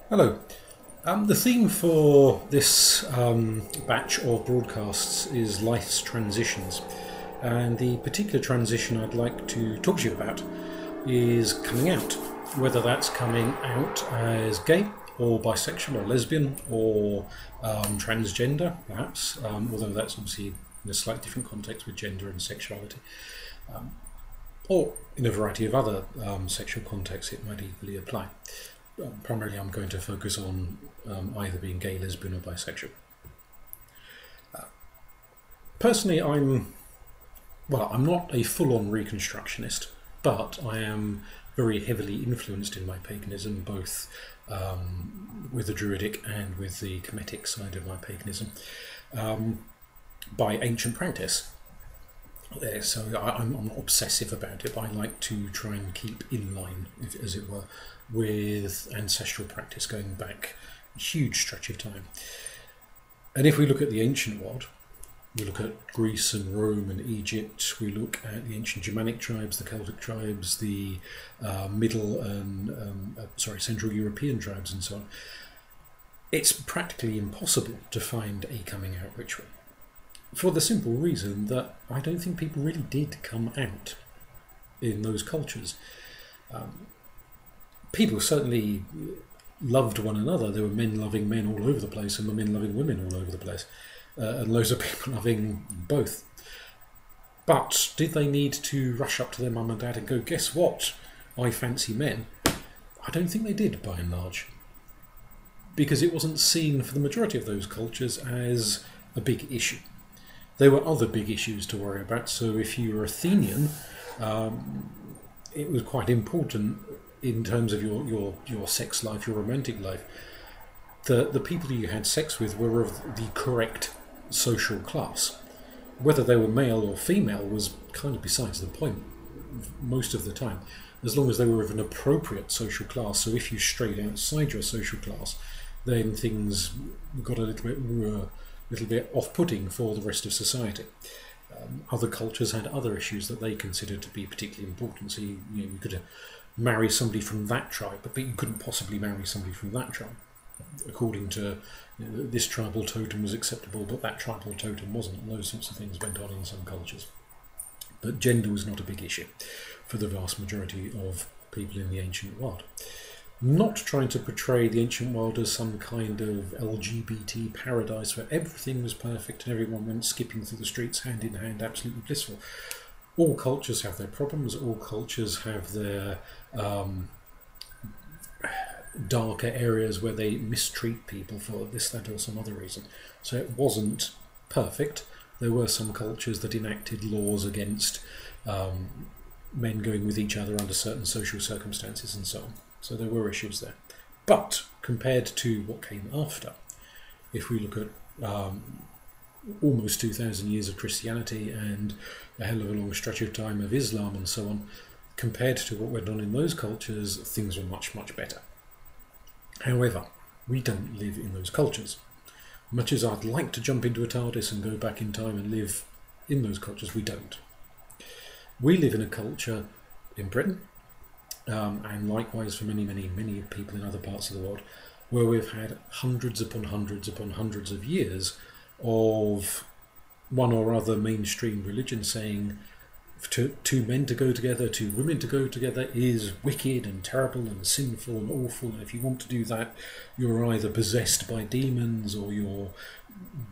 Hello. The theme for this batch of broadcasts is life's transitions, and the particular transition I'd like to talk to you about is coming out, whether that's coming out as gay or bisexual or lesbian or transgender, perhaps, although that's obviously in a slightly different context with gender and sexuality, or in a variety of other sexual contexts it might equally apply. Primarily I'm going to focus on either being gay, lesbian or bisexual. Personally, I'm not a full-on Reconstructionist, but I am very heavily influenced in my paganism, both with the Druidic and with the Kemetic side of my paganism, by ancient practice. So I'm not obsessive about it, but I like to try and keep in line, as it were, with ancestral practice going back a huge stretch of time. And if we look at the ancient world, we look at Greece and Rome and Egypt, we look at the ancient Germanic tribes, the Celtic tribes, the Middle and Central European tribes and so on, it's practically impossible to find a coming out ritual. For the simple reason that I don't think people really did come out in those cultures. People certainly loved one another. There were men loving men all over the place and women loving women all over the place. And loads of people loving both. But did they need to rush up to their mum and dad and go, guess what, I fancy men? I don't think they did, by and large. Because it wasn't seen for the majority of those cultures as a big issue. There were other big issues to worry about, so if you were Athenian, it was quite important in terms of your sex life, your romantic life. The people you had sex with were of the correct social class. Whether they were male or female was kind of besides the point most of the time, as long as they were of an appropriate social class. So if you strayed outside your social class, then things got a little bit off-putting for the rest of society. Other cultures had other issues that they considered to be particularly important. So you could marry somebody from that tribe, but you couldn't possibly marry somebody from that tribe. According to this tribal totem was acceptable, but that tribal totem wasn't, and those sorts of things went on in some cultures. But gender was not a big issue for the vast majority of people in the ancient world. Not trying to portray the ancient world as some kind of LGBT paradise where everything was perfect and everyone went skipping through the streets hand in hand, absolutely blissful. All cultures have their problems, all cultures have their darker areas where they mistreat people for this, that or some other reason. So it wasn't perfect. There were some cultures that enacted laws against men going with each other under certain social circumstances and so on. So there were issues there. But compared to what came after, if we look at almost 2,000 years of Christianity and a hell of a long stretch of time of Islam and so on, compared to what went on in those cultures, things were much, much better. However, we don't live in those cultures. Much as I'd like to jump into a TARDIS and go back in time and live in those cultures, we don't. We live in a culture in Britain, and likewise for many, many, many people in other parts of the world, where we've had hundreds upon hundreds upon hundreds of years of one or other mainstream religion saying two men to go together, two women to go together is wicked and terrible and sinful and awful, and if you want to do that, you're either possessed by demons or you're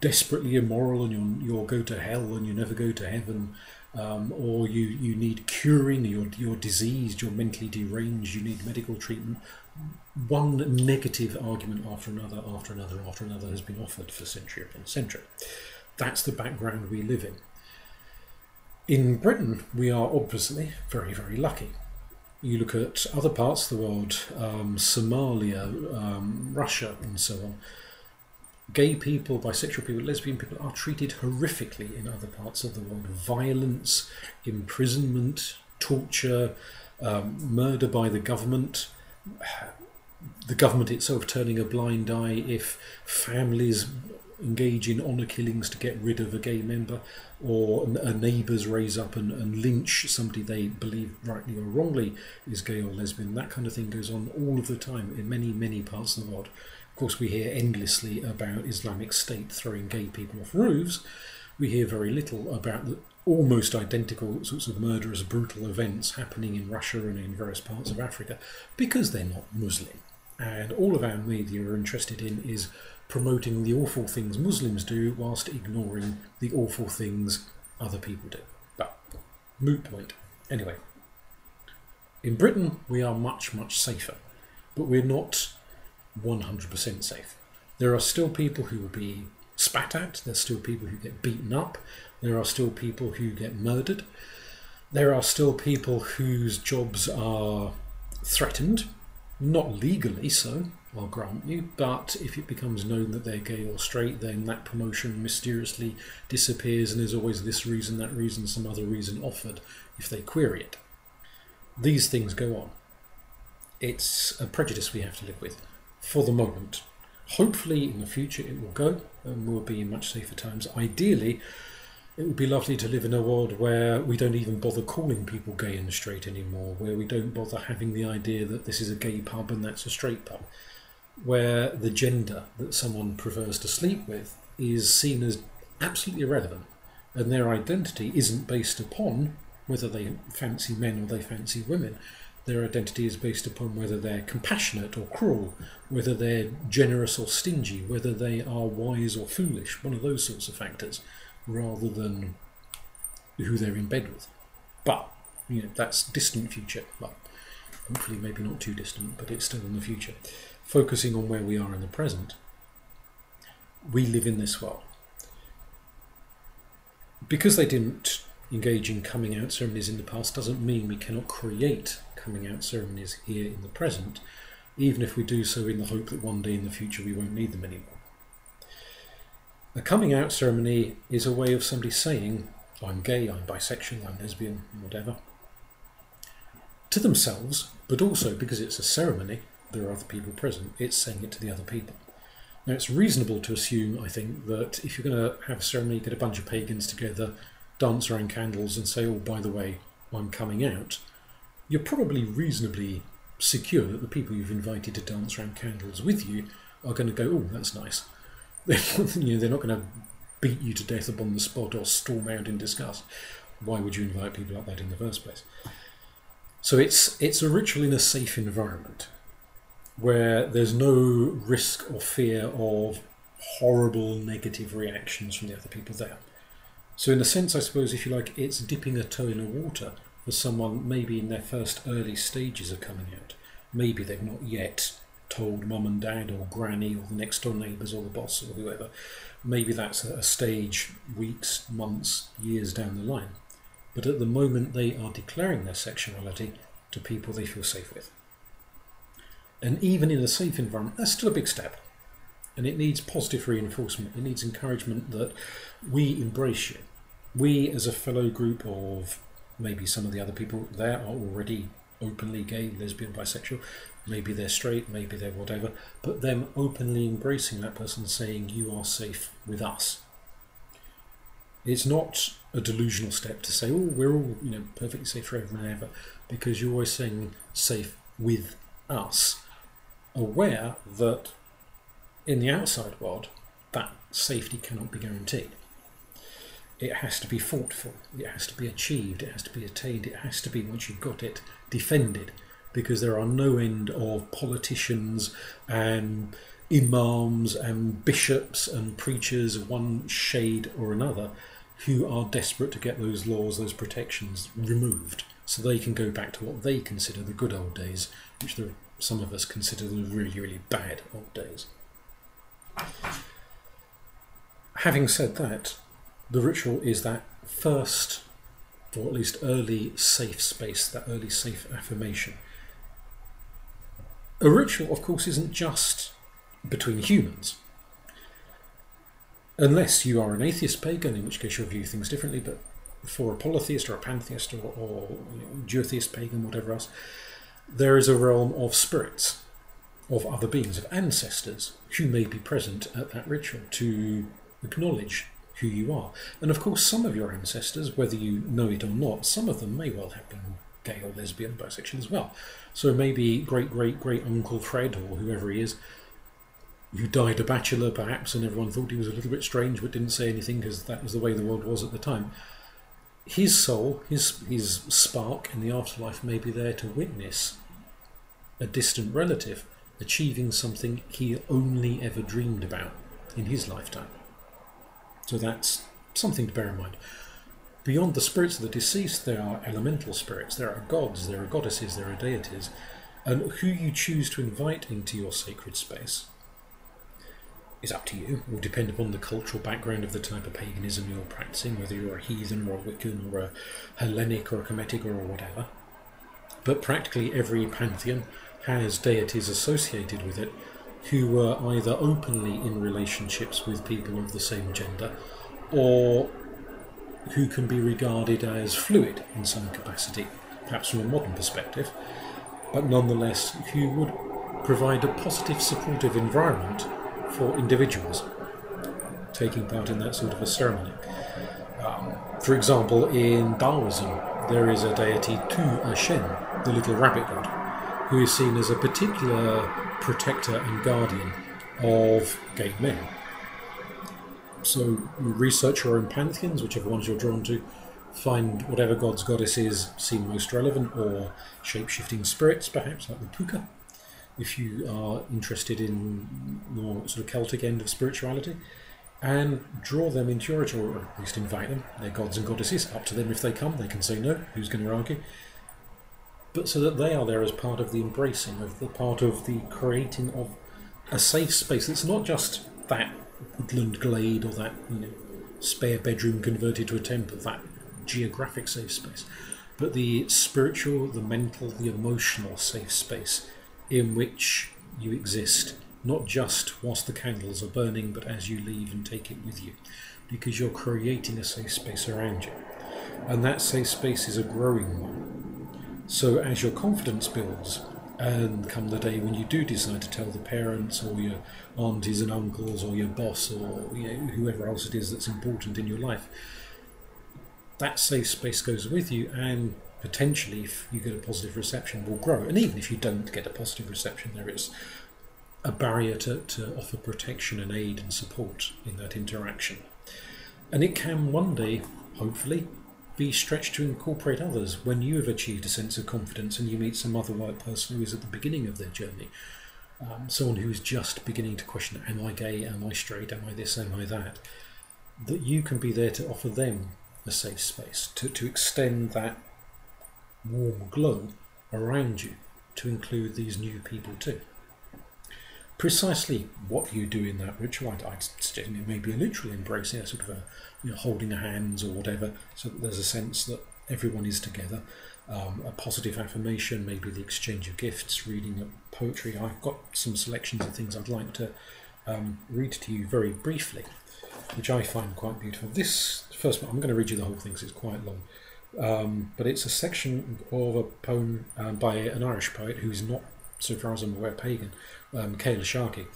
desperately immoral and you'll go to hell and you never go to heaven. Or you need curing, you're diseased, you're mentally deranged, you need medical treatment. One negative argument after another, after another, after another has been offered for century upon century. That's the background we live in. In Britain, we are obviously very, very lucky. You look at other parts of the world, Somalia, Russia, and so on. Gay people, bisexual people, lesbian people are treated horrifically in other parts of the world. Violence, imprisonment, torture, murder by the government itself turning a blind eye if families engage in honour killings to get rid of a gay member, or neighbours raise up and lynch somebody they believe rightly or wrongly is gay or lesbian. That kind of thing goes on all of the time in many, many parts of the world. Of course, we hear endlessly about Islamic State throwing gay people off roofs. We hear very little about the almost identical sorts of murderous, brutal events happening in Russia and in various parts of Africa, because they're not Muslim. And all of our media are interested in is promoting the awful things Muslims do whilst ignoring the awful things other people do. But, moot point. Anyway, in Britain we are much, much safer, but we're not 100% safe. There are still people who will be spat at, there's still people who get beaten up, there are still people who get murdered, there are still people whose jobs are threatened, not legally so, I'll grant you, but if it becomes known that they're gay or straight, then that promotion mysteriously disappears and there's always this reason, that reason, some other reason offered if they query it. These things go on. It's a prejudice we have to live with for the moment. Hopefully in the future it will go and we'll be in much safer times. Ideally, it would be lovely to live in a world where we don't even bother calling people gay and straight anymore, where we don't bother having the idea that this is a gay pub and that's a straight pub, where the gender that someone prefers to sleep with is seen as absolutely irrelevant and their identity isn't based upon whether they fancy men or they fancy women. Their identity is based upon whether they're compassionate or cruel, whether they're generous or stingy, whether they are wise or foolish, one of those sorts of factors, rather than who they're in bed with. But, you know, that's distant future. Well, hopefully maybe not too distant, but it's still in the future. Focusing on where we are in the present, we live in this world. Because they didn't engage in coming out ceremonies in the past doesn't mean we cannot create coming out ceremonies here in the present, even if we do so in the hope that one day in the future we won't need them anymore. A coming out ceremony is a way of somebody saying, I'm gay, I'm bisexual, I'm lesbian, whatever, to themselves, but also because it's a ceremony, there are other people present, it's saying it to the other people. Now it's reasonable to assume, I think, that if you're going to have a ceremony, get a bunch of pagans together, dance around candles and say, oh, by the way, I'm coming out, you're probably reasonably secure that the people you've invited to dance around candles with you are going to go, oh, that's nice. They're not going to beat you to death upon the spot or storm out in disgust. Why would you invite people like that in the first place? So it's a ritual in a safe environment where there's no risk or fear of horrible negative reactions from the other people there. So in a sense, I suppose, if you like, it's dipping a toe in the water for someone maybe in their first early stages of coming out. Maybe they've not yet told mum and dad or granny or the next door neighbours or the boss or whoever. Maybe that's a stage weeks, months, years down the line. But at the moment they are declaring their sexuality to people they feel safe with. And even in a safe environment, that's still a big step. And it needs positive reinforcement. It needs encouragement that we embrace you. We as a fellow group of maybe some of the other people there are already openly gay, lesbian, bisexual. Maybe they're straight, maybe they're whatever. But them openly embracing that person, saying you are safe with us. It's not a delusional step to say, oh, we're all perfectly safe forever and ever, because you're always saying safe with us, aware that in the outside world, that safety cannot be guaranteed. It has to be fought for, it has to be achieved, it has to be attained, it has to be, once you've got it, defended, because there are no end of politicians and imams and bishops and preachers of one shade or another who are desperate to get those laws, those protections removed, so they can go back to what they consider the good old days, which some of us consider the really, really bad old days. Having said that, the ritual is that first, or at least early safe space, that early safe affirmation. A ritual, of course, isn't just between humans. Unless you are an atheist pagan, in which case you'll view things differently, but for a polytheist or a pantheist or duotheist pagan, whatever else, there is a realm of spirits. of other beings, of ancestors who may be present at that ritual to acknowledge who you are. And of course, some of your ancestors, whether you know it or not, some of them may well have been gay or lesbian, bisexual as well. So maybe great-great-great-uncle Fred, or whoever he is, who died a bachelor perhaps, and everyone thought he was a little bit strange but didn't say anything because that was the way the world was at the time. His soul, his spark in the afterlife may be there to witness a distant relative achieving something he only ever dreamed about in his lifetime. So that's something to bear in mind. Beyond the spirits of the deceased, there are elemental spirits, there are gods, there are goddesses, there are deities, and who you choose to invite into your sacred space is up to you. It will depend upon the cultural background of the type of paganism you're practicing, whether you're a heathen or a Wiccan or a Hellenic or a Kemetic or whatever. But practically every pantheon has deities associated with it who were either openly in relationships with people of the same gender, or who can be regarded as fluid in some capacity, perhaps from a modern perspective, but nonetheless who would provide a positive, supportive environment for individuals taking part in that sort of a ceremony. For example, in Taoism, there is a deity Tu Shen, the little rabbit god, who is seen as a particular protector and guardian of gay men. So research your own pantheons, whichever ones you're drawn to, find whatever gods, goddesses seem most relevant, or shape-shifting spirits perhaps, like the puka, if you are interested in more sort of Celtic end of spirituality, and draw them into your ritual, or at least invite them. They're gods and goddesses, up to them if they come, they can say no, who's going to argue? But so that they are there as part of the embracing, of the part of the creating of a safe space. It's not just that woodland glade or that spare bedroom converted to a temple, that geographic safe space, but the spiritual, the mental, the emotional safe space in which you exist, not just whilst the candles are burning, but as you leave and take it with you, because you're creating a safe space around you. And that safe space is a growing one. So as your confidence builds, and come the day when you do decide to tell the parents or your aunties and uncles or your boss or whoever else it is that's important in your life, that safe space goes with you, and potentially, if you get a positive reception, will grow. And even if you don't get a positive reception, there is a barrier to offer protection and aid and support in that interaction. And it can one day, hopefully, be stretched to incorporate others when you have achieved a sense of confidence and you meet some other white person who is at the beginning of their journey. Someone who is just beginning to question, am I gay, am I straight, am I this, am I that? That you can be there to offer them a safe space, to extend that warm glow around you, to include these new people too. Precisely what you do in that ritual, I'd suggest it may be a literal embrace, sort of a holding of hands or whatever, so that there's a sense that everyone is together. A positive affirmation, maybe the exchange of gifts, reading of poetry. I've got some selections of things I'd like to read to you very briefly, which I find quite beautiful. This first one, I'm going to read you the whole thing because it's quite long, but it's a section of a poem by an Irish poet who's not, so far as I'm aware, pagan, Céile Sharkey,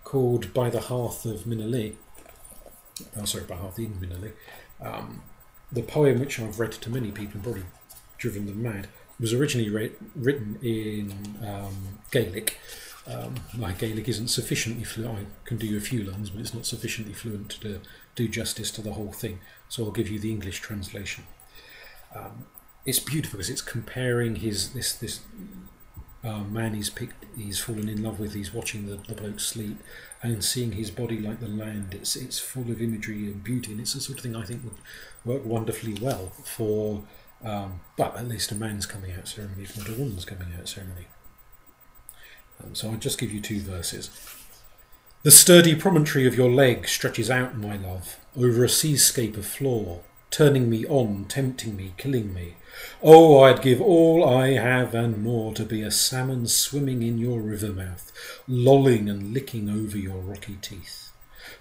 called By the Hearth of Minalé. By Hearth in Minalé. The poem, which I've read to many people and probably driven them mad, was originally written in Gaelic. My Gaelic isn't sufficiently fluent. I can do a few lines, but it's not sufficiently fluent to do justice to the whole thing. So I'll give you the English translation. It's beautiful because it's comparing this man he's fallen in love with. He's watching the bloke sleep and seeing his body like the land. It's full of imagery and beauty, and it's the sort of thing I think would work wonderfully well for at least a man's coming out ceremony, if not a woman's coming out ceremony. So I'll just give you two verses. The sturdy promontory of your leg stretches out, my love, over a seascape of floor, turning me on, tempting me, killing me. Oh, I'd give all I have and more to be a salmon swimming in your river mouth, lolling and licking over your rocky teeth.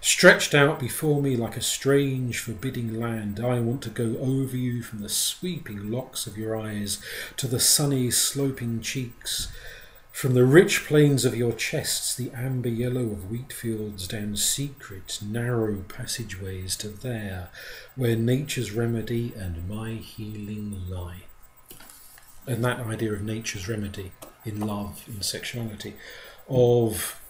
Stretched out before me like a strange, forbidding land, I want to go over you from the sweeping locks of your eyes to the sunny, sloping cheeks From the rich plains of your chests, the amber yellow of wheat fields, down secret, narrow passageways to there, where nature's remedy and my healing lie. And that idea of nature's remedy in love, in sexuality, of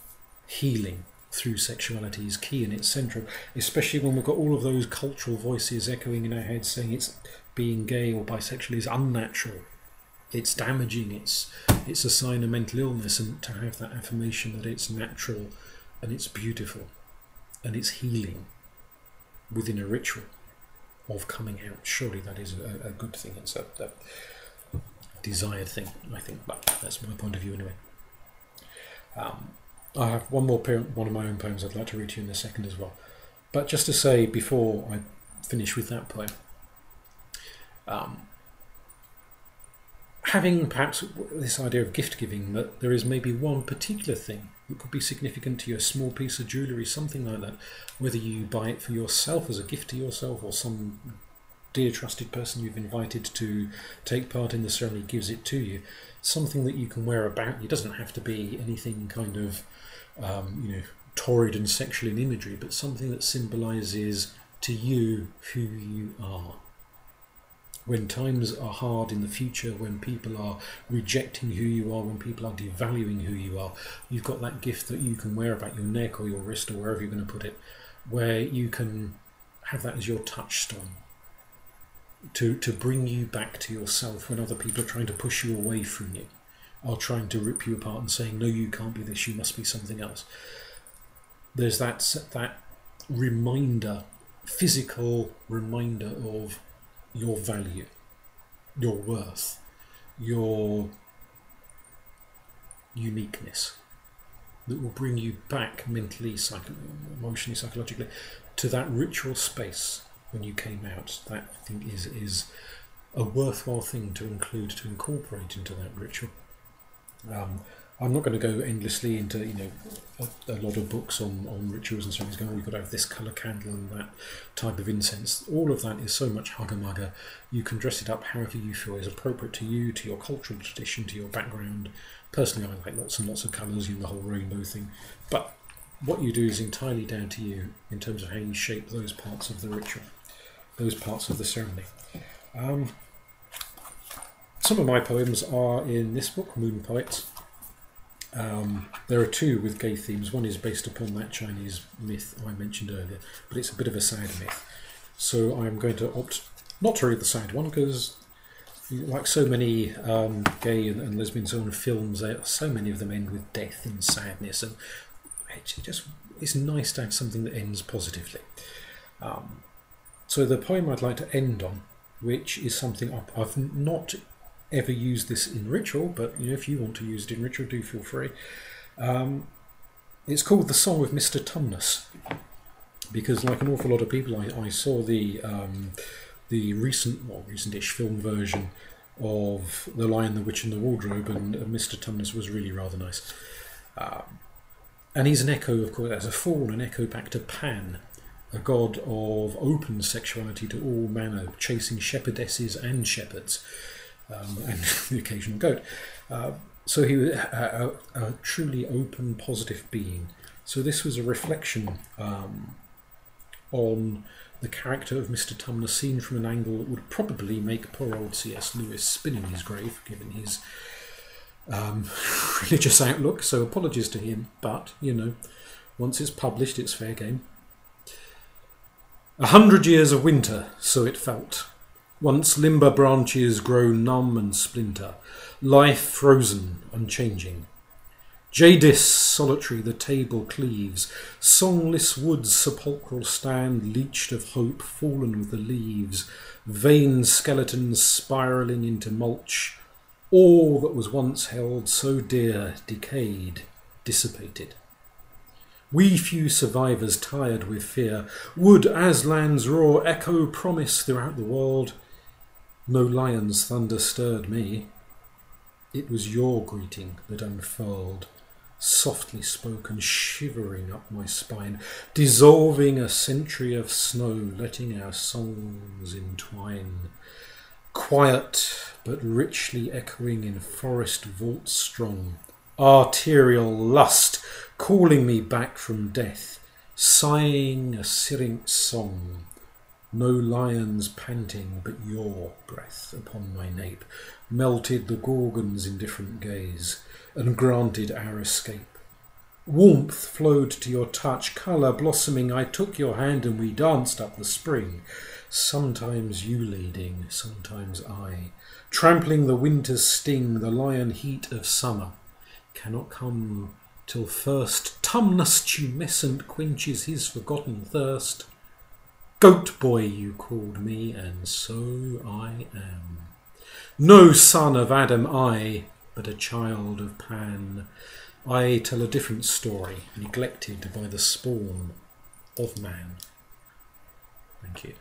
healing through sexuality is key and it's central, especially when we've got all of those cultural voices echoing in our heads saying it's being gay or bisexual is unnatural, it's damaging, it's a sign of mental illness, and to have that affirmation that it's natural and it's beautiful and it's healing within a ritual of coming out, surely that is a good thing. It's a desired thing, I think, but that's my point of view anyway. I have one of my own poems I'd like to read to you in a second as well. But just to say, before I finish with that poem, having perhaps this idea of gift giving, that there is maybe one particular thing that could be significant to you, a small piece of jewellery, something like that, whether you buy it for yourself as a gift to yourself or some dear trusted person you've invited to take part in the ceremony gives it to you, something that you can wear about you. It doesn't have to be anything kind of torrid and sexual in imagery, but something that symbolises to you who you are. When times are hard in the future, when people are rejecting who you are, when people are devaluing who you are, you've got that gift that you can wear about your neck or your wrist or wherever you're going to put it, where you can have that as your touchstone to bring you back to yourself when other people are trying to push you away from you, are trying to rip you apart and saying, no, you can't be this, you must be something else. There's that reminder, physical reminder of your value, your worth, your uniqueness, that will bring you back mentally, emotionally, psychologically, to that ritual space when you came out. That, I think, is a worthwhile thing to include, to incorporate into that ritual. I'm not going to go endlessly into a lot of books on rituals and things going, oh, you've got to have this colour candle and that type of incense. All of that is so much hugger-mugger. You can dress it up however you feel is appropriate to you, to your cultural tradition, to your background. Personally, I like lots and lots of colours, the whole rainbow thing. But what you do is entirely down to you in terms of how you shape those parts of the ritual, those parts of the ceremony. Some of my poems are in this book, Moon Poets. There are two with gay themes. One is based upon that Chinese myth I mentioned earlier, but it's a bit of a sad myth. So I'm going to opt not to read the sad one, because like so many gay and lesbian so on films, so many of them end with death and sadness, and it's nice to have something that ends positively. So the poem I'd like to end on, which is something I've not ever used this in ritual, but if you want to use it in ritual, do feel free. It's called The Song of Mr. Tumnus, because like an awful lot of people, I saw the recent-ish film version of The Lion, the Witch and the Wardrobe, and Mr. Tumnus was really rather nice. And he's an echo, of course, as a faun, an echo back to Pan, a god of open sexuality to all manner, chasing shepherdesses and shepherds. And the occasional goat. So he was a truly open, positive being. So this was a reflection on the character of Mr. Tumnus, seen from an angle that would probably make poor old C.S. Lewis spin in his grave, given his religious outlook. So apologies to him, but, once it's published, it's fair game. 100 years of winter, so it felt. Once limber branches grow numb and splinter, life frozen, unchanging. Jadis solitary the table cleaves, songless woods sepulchral stand, leached of hope, fallen with the leaves, vain skeletons spiralling into mulch. All that was once held so dear, decayed, dissipated. We few survivors, tired with fear, would Aslan's roar echo promise throughout the world. No lion's thunder stirred me. It was your greeting that unfurled, softly spoken, shivering up my spine, dissolving a century of snow, letting our songs entwine. Quiet, but richly echoing in forest vaults strong, arterial lust calling me back from death, sighing a syrinx song. No lions panting, but your breath upon my nape melted the Gorgon's indifferent gaze and granted our escape. Warmth flowed to your touch, colour blossoming. I took your hand and we danced up the spring. Sometimes you leading, sometimes I, trampling the winter's sting, the lion heat of summer. Cannot come till first Tumnus tumescent quenches his forgotten thirst. Goat boy you called me, and so I am. No son of Adam I, but a child of Pan. I tell a different story, neglected by the spawn of man. Thank you.